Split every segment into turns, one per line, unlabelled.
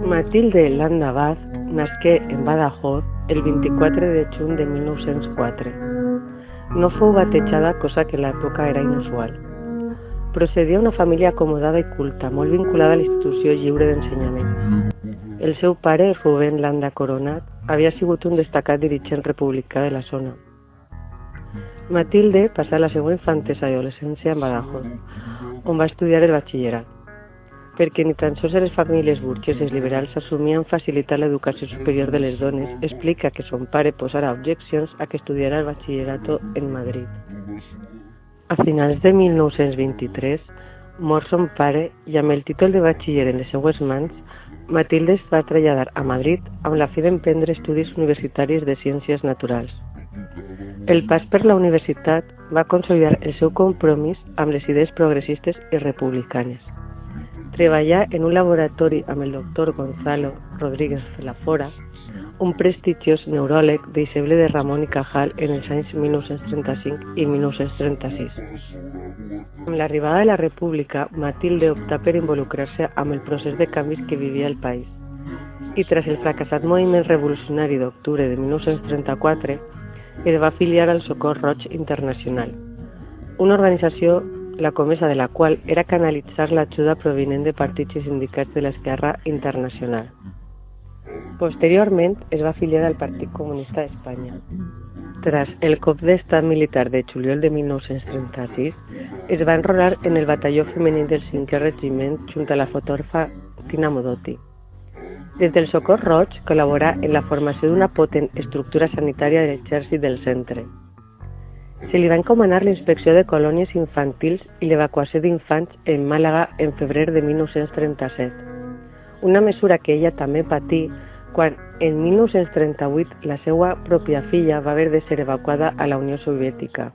Matilde Landa Baz nasqué en Badajoz el 24 de juny de 1904. No fou batejada, cosa que en l'època era inusual. Procedia d'una família acomodada i culta, molt vinculada a la institució lliure d'ensenyament. El seu pare, Rubén Landa Coronat, havia sigut un destacat dirigent republicà de la zona. Matilde passà la seva infantesa i adolescència en Badajoz, on va estudiar el batxillerat, perquè ni tan sols les famílies burgeses liberals assumien facilitar l'educació superior de les dones, explica que son pare posarà objeccions a que estudiara el batxillerato en Madrid. A finals de 1923, mor son pare i amb el títol de batxiller en les seues mans, Matilde es va traslladar a Madrid amb la fi d'emprendre estudis universitaris de ciències naturals. El pas per la universitat va consolidar el seu compromís amb les idees progressistes i republicanes. Treballà en un laboratori amb el doctor Gonzalo Rodríguez Lafora, un prestigiós neuròleg deixeble de Ramon y Cajal en els anys 1935 i 1936. Amb l'arribada de la República, Matilde optà per involucrar-se amb el procés de canvis que vivia el país. I tras el fracassat moviment revolucionari d'octubre de 1934, es va afiliar al Socors Roig Internacional, una organització la comesa de la qual era canalitzar l'ajuda provinent de partits i sindicats de l'Esquerra Internacional. Posteriorment es va afiliar al Partit Comunista d'Espanya. Tras el cop d'estat militar de juliol de 1936, es va enrolar en el batalló femení del 5è regiment junt a la fotògrafa Tina Modotti. Des del Socors Roig col·laborà en la formació d'una potent estructura sanitària de l'exèrcit del centre. Se li va encomanar la inspecció de colònies infantils i l'evacuació d'infants en Màlaga en febrer de 1937, una mesura que ella també patí quan en 1938 la seva pròpia filla va haver de ser evacuada a la Unió Soviètica.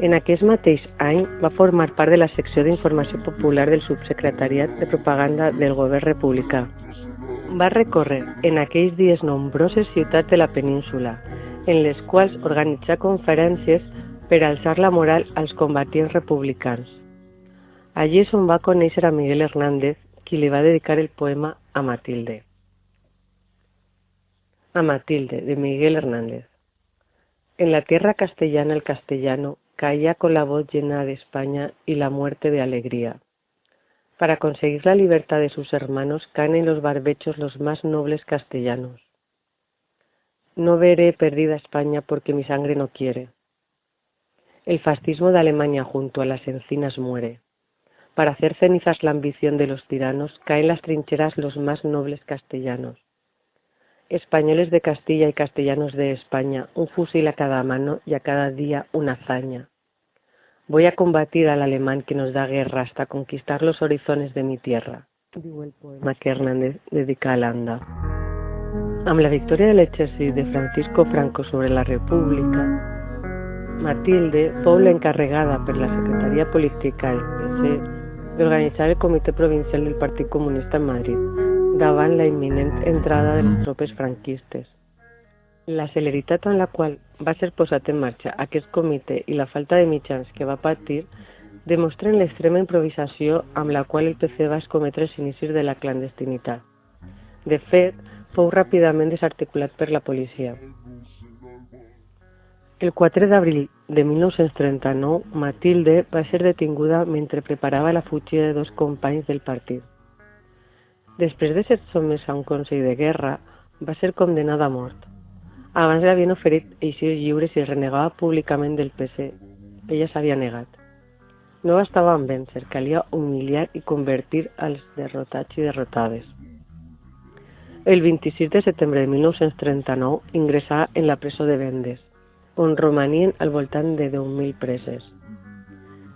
En aquest mateix any va formar part de la secció d'informació popular del subsecretariat de propaganda del govern republicà. Va recórrer en aquells dies nombroses ciutats de la península, en les quals organitzà conferències per alçar la moral als combatents republicans. Allí és on va conèixer a Miguel Hernández, qui li va dedicar el poema A Matilde. A Matilde, de Miguel Hernández. En la tierra castellana el castellano caía con la voz llena de España y la muerte de alegría. Para conseguir la libertad de sus hermanos caen en los barbechos los más nobles castellanos. No veré perdida España porque mi sangre no quiere. El fascismo de Alemania junto a las encinas muere. Para hacer cenizas la ambición de los tiranos caen las trincheras los más nobles castellanos. Españoles de Castilla y castellanos de España, un fusil a cada mano y a cada día una hazaña. Voy a combatir al alemán que nos da guerra hasta conquistar los horizontes de mi tierra, diu el poema que Hernández dedica a Landa. Amb la victòria de l'exèrcit de Francisco Franco sobre la República, Matilde fou l'encarregada per la Secretaria Política del PC d'organitzar el Comitè Provincial del Partit Comunista en Madrid, davant la imminent entrada de les tropes franquistes. La celeritat amb la qual va ser posat en marxa aquest comitè i la falta de mitjans que va patir demostren l'extrema improvisació amb la qual el PC va escometre els inicis de la clandestinitat. De fet, fou ràpidament desarticulat per la policia. El 4 d'abril de 1939, Matilde va ser detinguda mentre preparava la fugida de dos companys del partit. Després de ser sotmesa a un consell de guerra, va ser condenada a mort. Abans l'havien oferit eixir lliures i es renegava públicament del PC. Ella s'havia negat. No bastava amb vèncer, calia humiliar i convertir als derrotats i derrotades. El 26 de setembre de 1939 ingressà en la presó de Vendes, on romanien al voltant de 10.000 preses.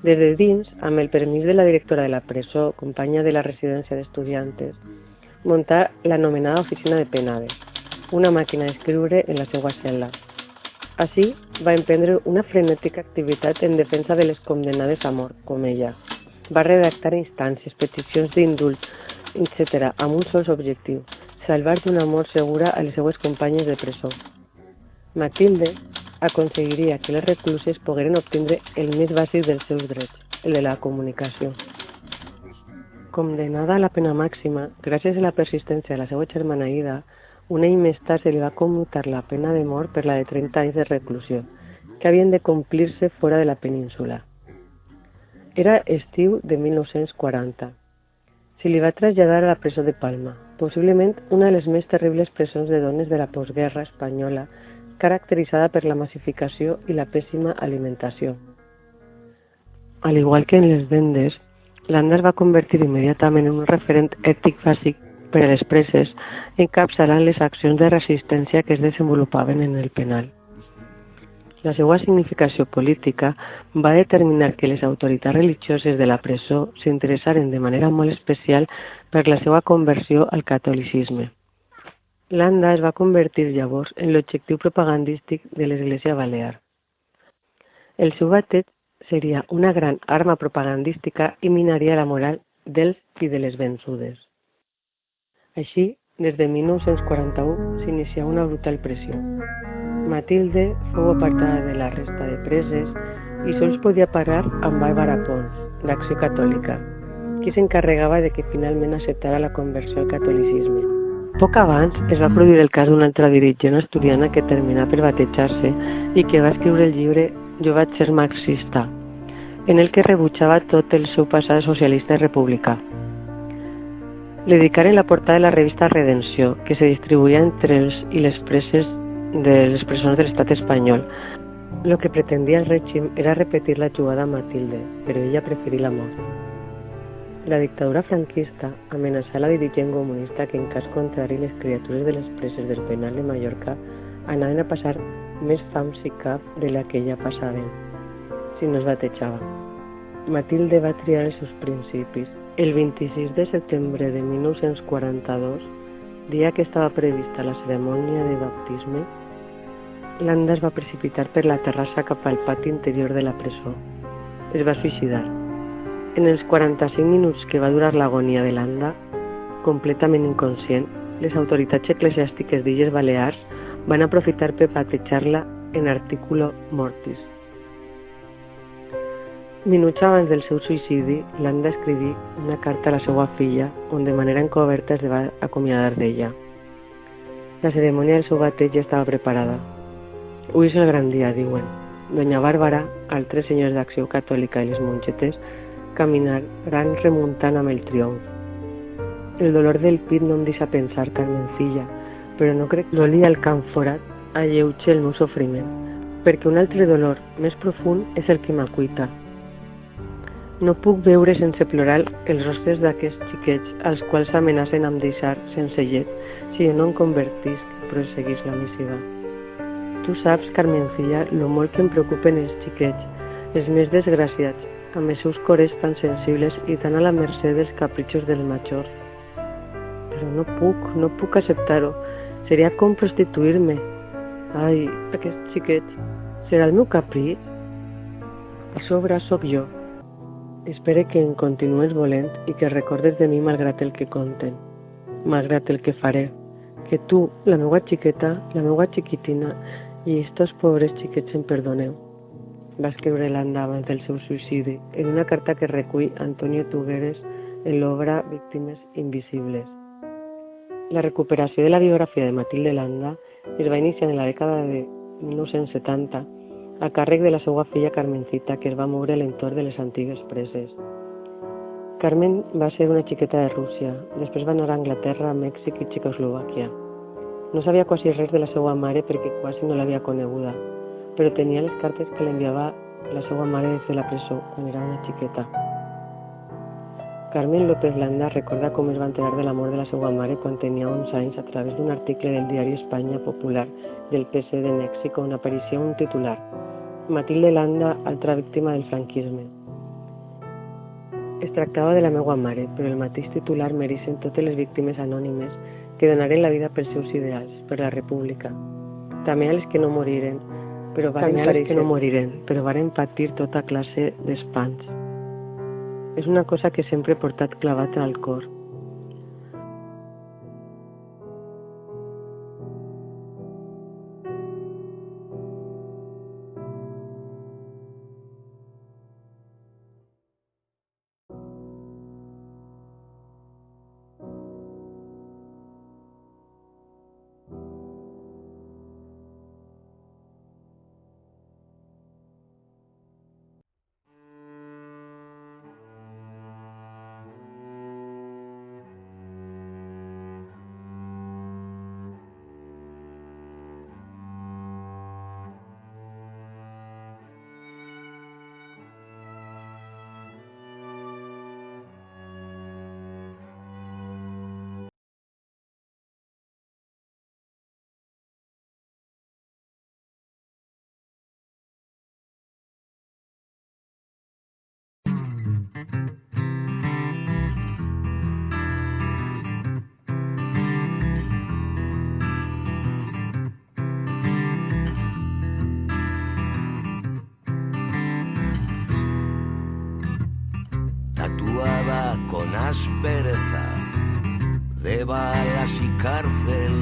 Des de dins, amb el permís de la directora de la presó, companya de la residència d'estudiantes, muntà l'anomenada oficina de penades, una màquina d'escriure en la seva cel·la. Així va emprendre una frenètica activitat en defensa de les condemnades a mort, com ella. Va redactar instàncies, peticions d'indult, etc., amb un sol objectiu, salvar d'una mort segura a les seues companyes de presó. Matilde aconseguiria que les recluses pogueren obtindre el més bàsic dels seus drets, el de la comunicació. Condenada a la pena màxima, gràcies a la persistència de la seva germana Ida, un any més tard se li va commutar la pena de mort per la de 30 anys de reclusió, que havien de complir-se fora de la península. Era estiu de 1940. Se li va traslladar a la presó de Palma, possiblement una de les més terribles presons de dones de la postguerra espanyola, caracteritzada per la massificació i la pèssima alimentació. Al igual que en les vendes, Landa es va convertir immediatament en un referent ètic bàsic per a les preses, encapçalant les accions de resistència que es desenvolupaven en el penal. La seva significació política va determinar que les autoritats religioses de la presó s'interessaren de manera molt especial per la seva conversió al catolicisme. Landa es va convertir llavors en l'objectiu propagandístic de l'Església Balear. El seu bateig seria una gran arma propagandística i minaria la moral dels i de les vençudes. Així, des de 1941 s'inicià una brutal pressió. Matilde fou apartada de la resta de preses i sols podia parlar amb Bàrbara Pons, d'Acció Catòlica, qui s'encarregava de que finalment acceptara la conversió al catolicisme. Poc abans es va produir el cas d'una altra dirigent asturiana que terminà per batejar-se i que va escriure el llibre Jo vaig ser marxista, en el que rebutjava tot el seu passat socialista i republicà. Le dedicaren la portada de la revista Redenció, que se distribuïa entre els i les preses de les presons de l'estat espanyol. Lo que pretendia el règim era repetir la jugada a Matilde, però ella preferí la mort. La dictadura franquista amenaçà la dirigent comunista que en cas contrari les criatures de les preses del penal de Mallorca anaven a passar més fam si cap de la que ja passaven, si no es batejava. Matilde va triar els seus principis. El 26 de setembre de 1942, dia que estava prevista la cerimònia de baptisme, Landa es va precipitar per la terrassa cap al pati interior de la presó. Es va suïcidar. En els 45 minuts que va durar l'agonia de Landa, completament inconscient, les autoritats eclesiàstiques d'Illes Balears van aprofitar per batejar-la en artículo mortis. Minuts abans del seu suïcidi, Landa escriví una carta a la seva filla on de manera encoberta es va acomiadar d'ella. La cerimònia del seu bateig ja estava preparada. Avui és el gran dia, diuen. Doña Bàrbara, altres senyors d'Acció Catòlica i les mongetes caminaran remuntant amb el triomf. El dolor del pit no em deixa pensar, Carmencilla, però no crec que l'oli al camp forat alleuge el meu sofriment, perquè un altre dolor més profund és el que m'acuita. No puc veure sense plorar els rostres d'aquests xiquets als quals amenacen amb deixar sense llet si jo no em convertisc, prosseguís la missiva. Tu saps, Carmencilla, lo molt que em preocupen els xiquets, els més desgraciats, amb els seus cores tan sensibles i tan a la mercè dels capritxos dels majors. Però no puc acceptar-ho. Seria com prostituir-me. Ai, aquests xiquets, serà el meu capritx? A sobre sóc jo. Espero que em continues volent i que recordes de mi malgrat el que conten, malgrat el que faré, que tu, la meua xiqueta, la meua xiquitina i estos pobres xiquets em perdoneu. Va escriure Landa abans del seu suïcidi en una carta que recull Antonio Tugueres en l'obra Víctimes invisibles. La recuperació de la biografia de Matilde Landa es va iniciar en la dècada de 1970 a càrrec de la seva filla Carmencita, que es va moure a l'entorn de les antigues preses. Carmen va ser una xiqueta de Rússia, després va anar a Anglaterra, Mèxic i Txecoslovàquia. No sabia quasi res de la seva mare perquè quasi no l'havia coneguda, però tenia les cartes que l'enviava la seva mare des de la presó quan era una xiqueta. Carmen López Landa recorda com es va enterar de la mort de la seva mare quan tenia 11 anys a través d'un article del diari Espanya Popular del PC de Mèxic on apareixia un titular: Matilde Landa, altra víctima del franquisme. Es tractava de la meva mare, però el mateix titular mereixen totes les víctimes anònimes que donaren la vida pels seus ideals, per la república. També a les que no moriren, però varen patir tota classe d'espants. És una cosa que sempre he portat clavat al cor.
vida con aspereza de balas y cárcel,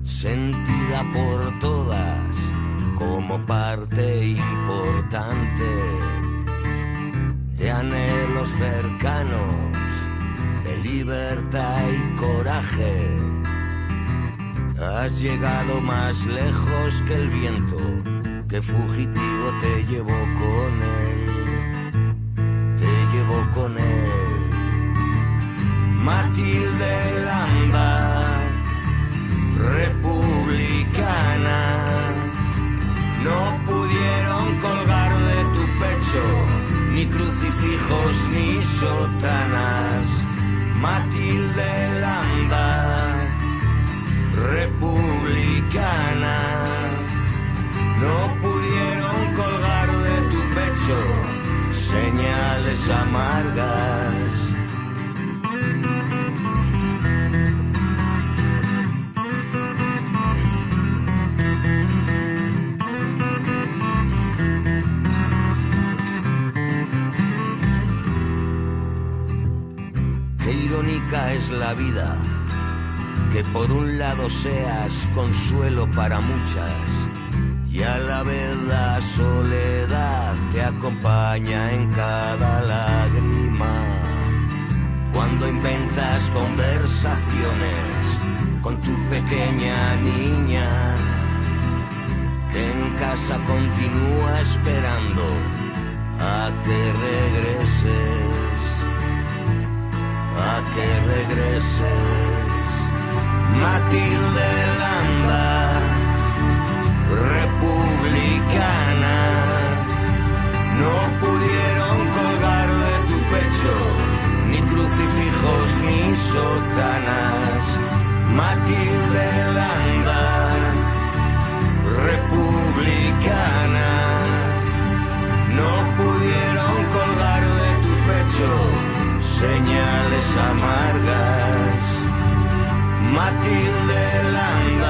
sentida por todas como parte importante de anhelos cercanos, de libertad y coraje. Has llegado más lejos que el viento, que fugitivo te llevó con él, te llevó con él. Matilde Lamba, republicana, no pudieron colgar de tu pecho ni crucifijos ni sotanas. Matilde Lamba, republicana, no pudieron colgar de tu pecho señales amargas. Qué irónica es la vida, que por un lado seas consuelo para muchas y a la vez la soledad te acompaña en cada lágrima. Cuando inventas conversaciones con tu pequeña niña, que en casa continúa esperando a que regreses, a que regreses. Matilde Lamba, republicana, no pudieron colgar de tu pecho ni crucifijos ni sotanas. Matilde Lamba, republicana, no pudieron colgar de tu pecho señales amargas. Matilde Lamba,